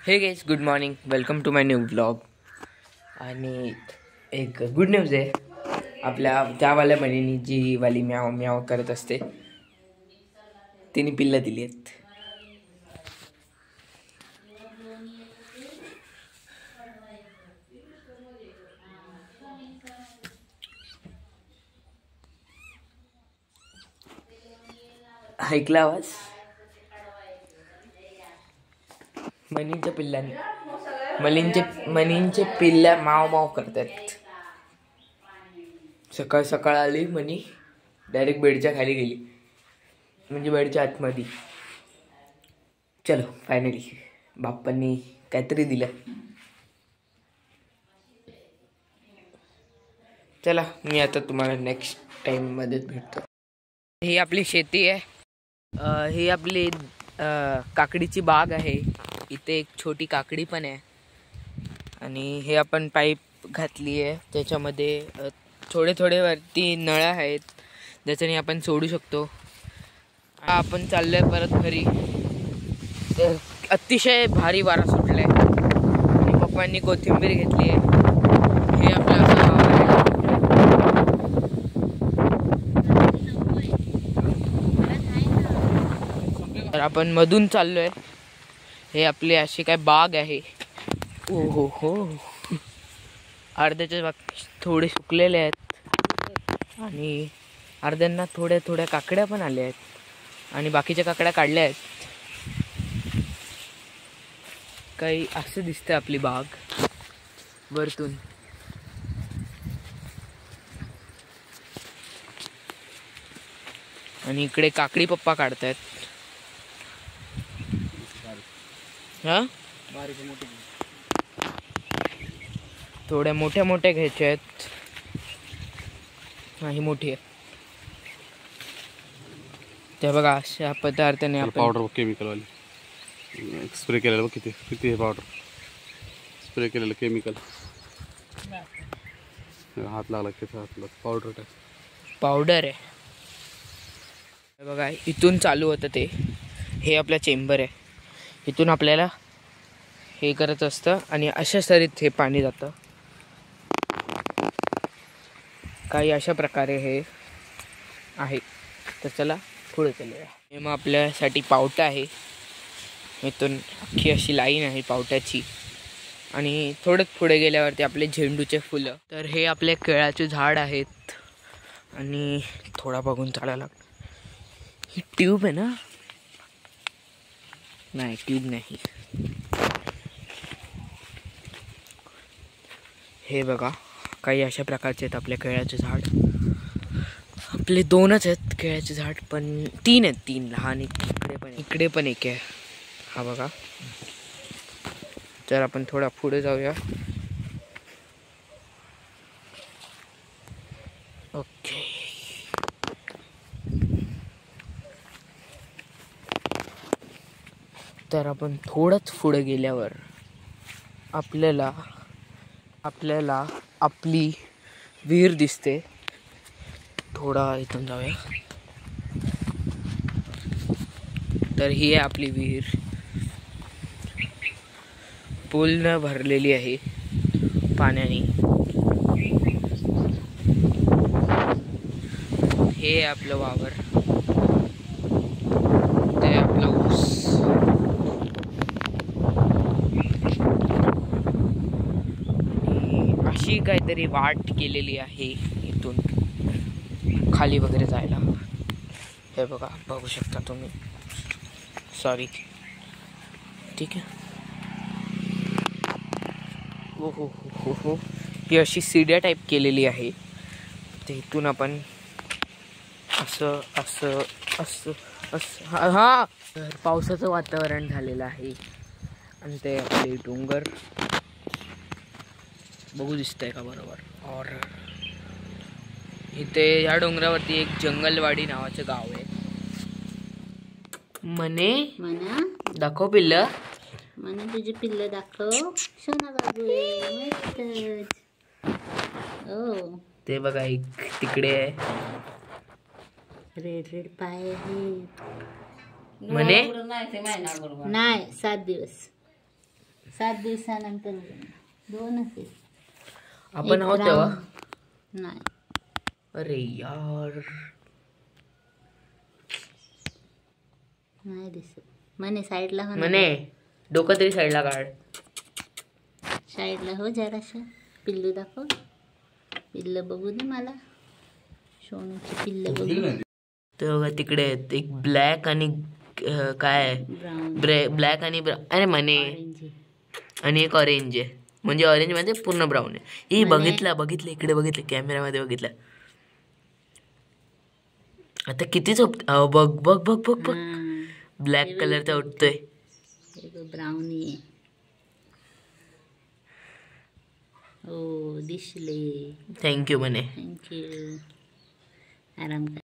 हे guys, good morning, welcome to my new vlog. आणि एक गुड न्यूज आहे. आपल्या त्यावाल्या मनीनी जी वाली म्याव म्याव करत असते तिने पिल्लं दिली आहेत. ऐकला आवाज? मनींच्या पिल्लांनी मनींचे पिल्ला माव माव करतात. सकाळ सकाळ आली मनी, डायरेक्ट बेडच्या खाली गेली, म्हणजे बेडच्या आतमध्ये. चलो फायनली बाप्पांनी काहीतरी दिलं. चला मी आता तुम्हाला नेक्स्ट टाइम मध्ये भेटतो. ही आपली शेती आहे. ही आपली काकडीची बाग आहे. इथे एक छोटी काकडी पण आहे. आणि हे आपण पाईप घातली आहे, त्याच्यामध्ये थोडे थोडे वरती नळ आहेत ज्याच्याने आपण सोडू शकतो. आपण चाललोय परत घरी. अतिशय भारी वारा सुटलाय आणि पप्पांनी कोथिंबीर घेतली आहे. हे आपलं तर आपण मधून चाललोय. हे आपली अशी काय बाग आहे. ओ हो हो, अर्ध्याच्या बाग थोडे सुकलेले आहेत आणि अर्ध्यांना थोड्या थोड्या काकड्या पण आल्या आहेत आणि बाकीच्या काकड्या काढल्या आहेत. काही असं दिसतंय आपली बाग वरतून. आणि इकडे काकडी पप्पा काढतायत. हा, थोड्या मोठ्या मोठ्या घ्यायच्या आहेत. ही मोठी आहे. ते बघा अशा पदार्थाने आपण पावडर केमिकल वाली स्प्रे केलेलं बघ. किती किती पावडर स्प्रे केलेलं केमिकल. हात लागला किती हात पावडर टाक. पावडर आहे. बघा इथून चालू होतं ते. हे आपला चेंबर आहे. इथून आपल्याला हे करत असतं आणि अशा सरीत हे पाणी जातं. काही अशा प्रकारे हे आहे. तर चला पुढे चालूया. हे मग आपल्यासाठी पावटा आहे. इथून अख्खी अशी लाईन आहे पावट्याची. आणि थोडंच पुढे गेल्यावरती आपले झेंडूचे फुलं. तर हे आपले केळाचे झाड आहेत. आणि थोडा बघून चालायला. ही ट्यूब आहे ना? नाही, ट्यूब नाही. हे बघा काही अशा प्रकारचे आहेत आपल्या केळ्याचे झाड. आपले 2च आहेत केळ्याचे झाड, पण 3 आहेत. 3 लहान. इकडे पण एक आहे. हा बघा. तर आपण थोडा पुढे जाऊया. ओके. तर आपण थोडंच पुढे गेल्यावर आपल्याला आपली विहीर दिसते. थोडा इथून जाऊया. तर ही आहे आपली विहीर. पूर्ण भरलेली आहे पाण्याने. हे आपलं वावर. ते आपला ऊस. अशी काहीतरी वाट केलेली आहे इथून खाली वगैरे जायला. हे बघा, बघू शकता तुम्ही. सॉरी. ठीक आहे. हो हो हो हो हो. ही अशी सीड्या टाईप केलेली आहे. ते इथून आपण असं असं असं असं हा. तर पावसाचं वातावरण झालेलं आहे आणि ते आपले डोंगर बघू दिसतंय का बरोबर. और इथे या डोंगरावरती एक जंगलवाडी नावाचं गाव आहे. मने दाखव पिल्ल. मने तुझी पिल्ल दाखव. सोना बाबू आहे. ओ ते बघा एक तिकडे आहे. रेड रेड पाय आहे. मने नाही 7 दिवस. 7 दिवसानंतर 2च आहेत. आपण एक आहोत तेव्हा. brown. नाही अरे यार नाही दिसत. म्हणे साईडला हो ना. म्हणे डोकं तरी साईडला काढ. साईडला हो जराशा. पिल्लू दाखव. पिल्ल बघू दे मला. सोनूची पिल्ल बघू. तर बघा तिकडे आहेत एक ब्लॅक आणि काय ब्राऊन ब्लॅक आणि अरे म्हणे आणि एक ऑरेंज आहे. म्हणजे ऑरेंज मध्ये पूर्ण ब्राऊन आहे. ही बघितलं इकडे बघितलं कॅमेरामध्ये बघितलं. आता किती झोप बघ बघ बघ बघ बघ. ब्लॅक कलरचा उठतोय. ब्राउनी आहे. हो दिसले. थँक्यू म्हणे. थँक्यू. आराम कर.